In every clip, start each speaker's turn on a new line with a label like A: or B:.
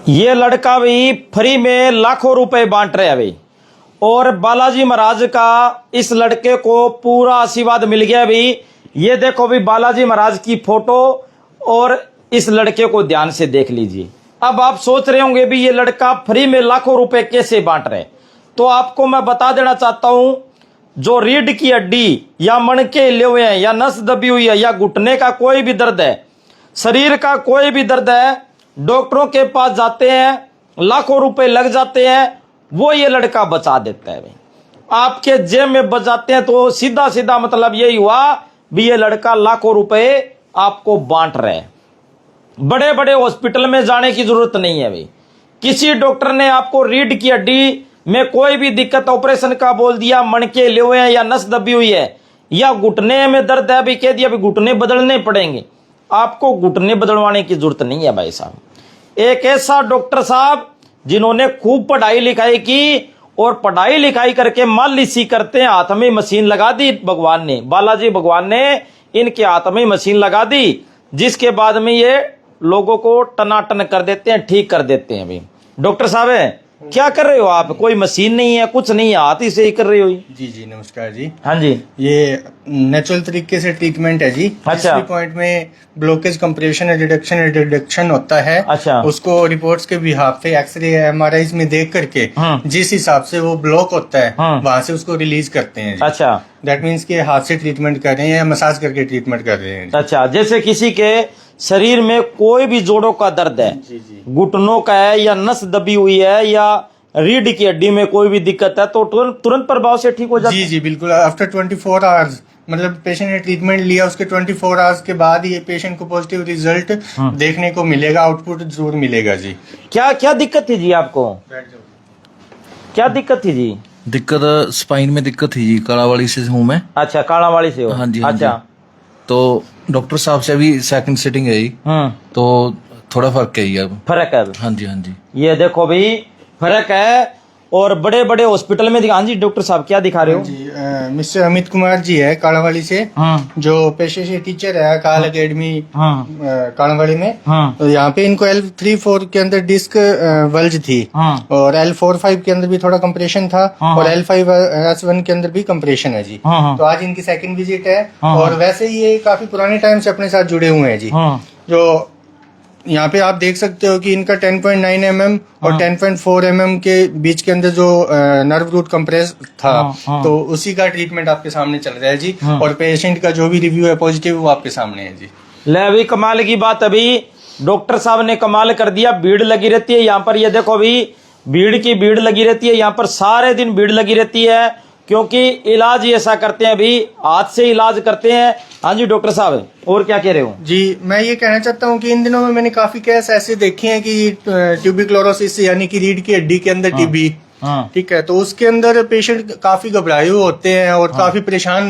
A: ये लड़का भी फ्री में लाखों रुपए बांट रहे अभी, और बालाजी महाराज का इस लड़के को पूरा आशीर्वाद मिल गया अभी। ये देखो भी बालाजी महाराज की फोटो, और इस लड़के को ध्यान से देख लीजिए। अब आप सोच रहे होंगे भी ये लड़का फ्री में लाखों रुपए कैसे बांट रहे, तो आपको मैं बता देना चाहता हूं, जो रीढ़ की हड्डी या मणके हिले हुए हैं, या नस दबी हुई है, या घुटने का कोई भी दर्द है, शरीर का कोई भी दर्द है, डॉक्टरों के पास जाते हैं, लाखों रुपए लग जाते हैं, वो ये लड़का बचा देता है। आपके जेब में बचाते हैं, तो सीधा सीधा मतलब यही हुआ भी ये लड़का लाखों रुपए आपको बांट रहा है। बड़े बड़े हॉस्पिटल में जाने की जरूरत नहीं है भाई। किसी डॉक्टर ने आपको रीढ़ की हड्डी में कोई भी दिक्कत, ऑपरेशन का बोल दिया, मणके हिले हुए हैं, या नस दबी हुई है, या घुटने में दर्द है, भी कह दिया भी घुटने बदलने पड़ेंगे, आपको घुटने बदलवाने की जरूरत नहीं है भाई साहब। एक ऐसा डॉक्टर साहब जिन्होंने खूब पढ़ाई लिखाई की, और पढ़ाई लिखाई करके मालिशी करते हैं, हाथ में मशीन लगा दी भगवान ने, बालाजी भगवान ने इनके हाथ में मशीन लगा दी, जिसके बाद में ये लोगों को टनाटन कर देते हैं, ठीक कर देते हैं। भाई डॉक्टर साहब है, क्या कर रहे हो आप? कोई मशीन नहीं है, कुछ नहीं है, हाथ ही से ही कर रहे हो?
B: जी जी नमस्कार जी।
A: हाँ जी,
B: ये नेचुरल तरीके से ट्रीटमेंट है जी।
A: अच्छा।
B: पॉइंट में ब्लॉकेज, कंप्रेशन, रिडक्शन होता है।
A: अच्छा।
B: उसको रिपोर्ट्स के बिहाफ पे एक्सरे एमआरआई में देख करके जिस हिसाब से वो ब्लॉक होता है वहां से उसको रिलीज करते हैं जी।
A: अच्छा,
B: दैट मीन्स के हाथ से ट्रीटमेंट कर रहे हैं या मसाज करके ट्रीटमेंट कर रहे हैं जी।
A: अच्छा, जैसे किसी के शरीर में कोई भी जोड़ों का दर्द है,
B: जी जी
A: घुटनों का है, या नस दबी हुई है, या रीढ़ की हड्डी में कोई भी दिक्कत है, तो तुरंत प्रभाव से ठीक हो जाता है।
B: जी जी बिल्कुल। आफ्टर 24 आवर्स, मतलब पेशेंट ने ट्रीटमेंट लिया उसके 24 आवर्स के बाद ये पेशेंट को पॉजिटिव रिजल्ट देखने को मिलेगा, आउटपुट जरूर मिलेगा जी।
A: क्या क्या दिक्कत थी जी आपको? क्या दिक्कत थी जी?
C: दिक्कत स्पाइन में दिक्कत थी जी, कालावाड़ी से हूँ मैं।
A: अच्छा, कालावाड़ी से हो?
C: हाँ जी, हाँ
A: अच्छा
C: जी। तो डॉक्टर साहब से अभी सेकंड सिटिंग है जी, तो थोड़ा फर्क है ये अब।
A: फर्क है?
C: हाँ जी, हाँ जी।
A: ये देखो भाई फर्क है, और बड़े बड़े हॉस्पिटल में हाँ जी डॉक्टर साहब क्या दिखा रहे हो?
B: जी मिस्टर अमित कुमार जी है कालावाड़ी से, जो पेशे से टीचर है काल अकेडमी कालावाड़ी में। तो यहाँ पे इनको L3-4 के अंदर डिस्क वल्ज थी, और L4-5 के अंदर भी थोड़ा कंप्रेशन था, और L5S1 के अंदर भी कंप्रेशन है जी। तो आज इनकी सेकंड विजिट है, और वैसे ही ये काफी पुराने टाइम से अपने साथ जुड़े हुए हैं जी। जो यहाँ पे आप देख सकते हो कि इनका 10.9 mm और 10.4 mm के बीच के अंदर जो नर्व रूट कंप्रेस था, तो उसी का ट्रीटमेंट आपके सामने चल रहा है जी। और पेशेंट का जो भी रिव्यू है पॉजिटिव वो आपके सामने है जी।
A: ले अभी कमाल की बात, अभी डॉक्टर साहब ने कमाल कर दिया। भीड़ लगी रहती है यहाँ पर, ये देखो अभी भीड़ की भीड़ लगी रहती है यहाँ पर, सारे दिन भीड़ लगी रहती है, क्योंकि इलाज ही ऐसा करते हैं, अभी हाथ से इलाज करते हैं। हाँ जी डॉक्टर साहब, और क्या कह रहे हो?
B: जी मैं ये कहना चाहता हूँ कि इन दिनों में मैंने काफी केस ऐसे देखे हैं कि ट्यूबिक्लोरोसिस यानी कि रीढ़ की हड्डी के अंदर टीबी, ठीक है, तो उसके अंदर पेशेंट काफी घबराए हुए होते हैं और काफी परेशान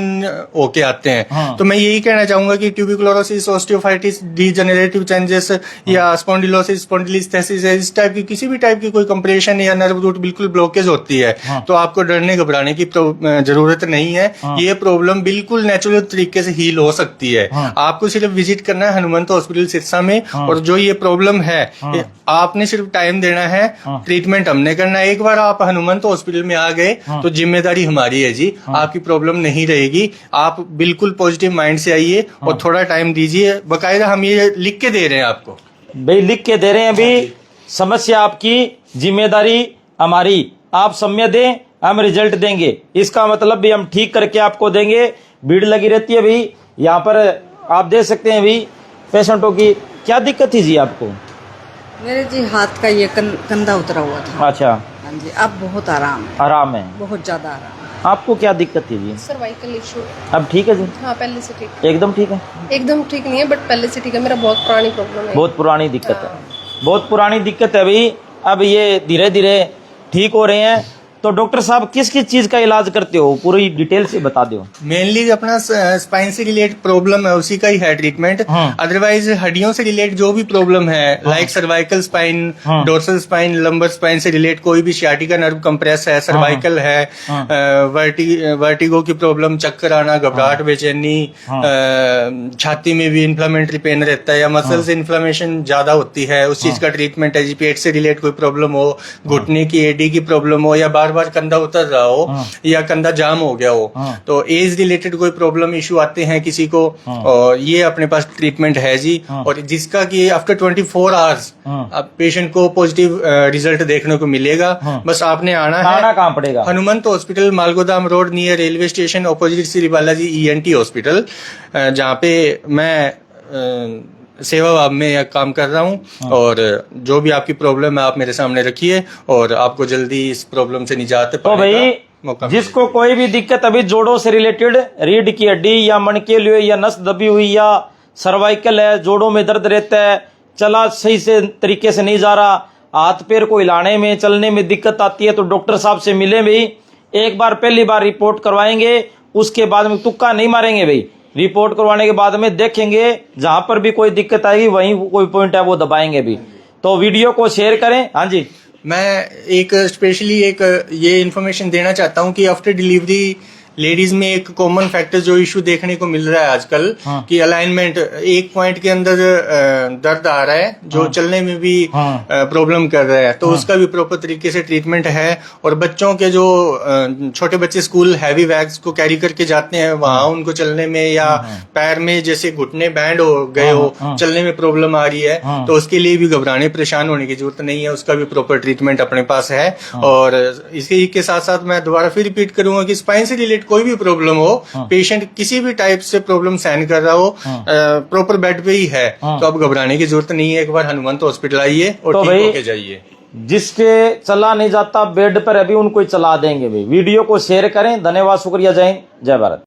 B: होके आते हैं। तो मैं यही कहना चाहूंगा कि ट्यूबिक्लोरोसिस, ऑस्टियोफाइटिस, डीजेनरेटिव चेंजेस या स्पॉन्डिलोसिस, स्पॉन्डिलिस्थेसिस, इस टाइप की किसी भी टाइप की कोई कंप्रेशन या नर्व रूट बिल्कुल ब्लॉकेज होती है, तो आपको डरने घबराने की जरूरत नहीं है। ये प्रॉब्लम बिल्कुल नेचुरल तरीके से हील हो सकती है। आपको सिर्फ विजिट करना है हनुमंत हॉस्पिटल सिरसा में, और जो ये प्रॉब्लम है आपने सिर्फ टाइम देना है, ट्रीटमेंट हमने करना है। एक बार आप हनुमंत हॉस्पिटल में आ गए तो जिम्मेदारी हमारी है जी, आपकी प्रॉब्लम नहीं रहेगी। आप बिल्कुल पॉजिटिव माइंड से आइए और थोड़ा टाइम दीजिए। बकायदा हम ये लिख के दे रहे हैं आपको,
A: भाई लिख के दे रहे हैं अभी, समस्या आपकी, जिम्मेदारी हमारी, आप समय दें, हम रिजल्ट देंगे, इसका मतलब भी हम ठीक करके आपको देंगे। भीड़ लगी रहती है भाई यहाँ पर, आप देख सकते हैं भाई पेशेंटों की। क्या दिक्कत थी जी आपको?
D: मेरे जी हाथ का ये कंधा उतरा हुआ था।
A: अच्छा,
D: हाँ जी, अब बहुत आराम है,
A: आराम है,
D: बहुत ज्यादा आराम है।
A: आपको क्या दिक्कत थी जी?
E: Cervical issue.
A: अब ठीक है जी?
E: हाँ पहले से ठीक,
A: एकदम ठीक है?
E: एकदम ठीक नहीं है बट पहले से ठीक है। मेरा बहुत पुरानी प्रॉब्लम है,
A: बहुत पुरानी दिक्कत है, बहुत पुरानी दिक्कत है भाई। अब ये धीरे धीरे ठीक हो रहे हैं। तो डॉक्टर साहब किस किस चीज का इलाज करते हो, पूरी डिटेल से बता दो।
B: मेनली अपना स्पाइन से रिलेटेड प्रॉब्लम है उसी का ही है ट्रीटमेंट। अदरवाइज हड्डियों से रिलेटेड जो भी प्रॉब्लम है like cervical spine, dorsal spine, lumbar spine से रिलेटेड कोई भी सियाटिका नर्व कंप्रेस है, सर्वाइकल है, वर्टिगो की प्रॉब्लम, चक्कर आना, घबराहट, बेचैनी, छाती में भी इन्फ्लेमेटरी पेन रहता है या मसल से इन्फ्लेमेशन ज्यादा होती है, उस चीज का ट्रीटमेंट है जी। पेट से रिलेटेड कोई प्रॉब्लम हो, घुटने की एडी की प्रॉब्लम हो, या बार बार कंधा उतर रहा हो या कंधा जाम हो गया हो, तो एज रिलेटेड कोई प्रॉब्लम इशू आते हैं किसी को, और ये अपने पास ट्रीटमेंट है जी। और जिसका कि आफ्टर 24 आवर्स अब पेशेंट को पॉजिटिव रिजल्ट देखने को मिलेगा। बस आपने आना
A: कहाँ पड़ेगा?
B: Hanumant hospital, Malgodam road, near railway station, opposite Shri Balaji ENT hospital, जहाँ पे मैं सेवा भाव में यह काम कर रहा हूँ। और जो भी आपकी प्रॉब्लम है आप मेरे सामने रखिए और आपको जल्दी इस प्रॉब्लम से निजात
A: तो भाई जिसको कोई भी दिक्कत अभी जोड़ों से रिलेटेड, रीढ़ की हड्डी या मन के लिए या नस दबी हुई या सर्वाइकल है, जोड़ों में दर्द रहता है, चला सही से तरीके से नहीं जा रहा, हाथ पैर को हिलाने में चलने में दिक्कत आती है, तो डॉक्टर साहब से मिले भाई। एक बार पहली बार रिपोर्ट करवाएंगे, उसके बाद में तुक्का नहीं मारेंगे भाई। रिपोर्ट करवाने के बाद में देखेंगे जहां पर भी कोई दिक्कत आएगी वहीं कोई पॉइंट है वो दबाएंगे भी। तो वीडियो को शेयर करें। हाँ जी,
B: मैं एक स्पेशली एक ये इन्फॉर्मेशन देना चाहता हूँ कि आफ्टर डिलीवरी लेडीज में एक कॉमन फैक्टर जो इशू देखने को मिल रहा है आजकल कि अलाइनमेंट एक पॉइंट के अंदर दर्द आ रहा है जो चलने में भी प्रॉब्लम कर रहा है, तो उसका भी प्रॉपर तरीके से ट्रीटमेंट है। और बच्चों के जो छोटे बच्चे स्कूल हैवी बैग्स को कैरी करके जाते हैं, वहां उनको चलने में या पैर में जैसे घुटने बैंड हो गए हो, चलने में प्रॉब्लम आ रही है, तो उसके लिए भी घबराने परेशान होने की जरूरत नहीं है, उसका भी प्रॉपर ट्रीटमेंट अपने पास है। और इसी के साथ साथ मैं दोबारा फिर रिपीट करूंगा कि स्पाइन से रिलेटेड कोई भी प्रॉब्लम हो, पेशेंट किसी भी टाइप से प्रॉब्लम सहन कर रहा हो, प्रॉपर बेड पे ही है, तो अब घबराने की जरूरत नहीं है। एक बार हनुमंत हॉस्पिटल आइए और
A: तो
B: ठीक होके जाइए।
A: जिसके चला नहीं जाता बेड पर अभी उनको ही चला देंगे भाई। वीडियो को शेयर करें। धन्यवाद, शुक्रिया, जय हिंद, जय भारत।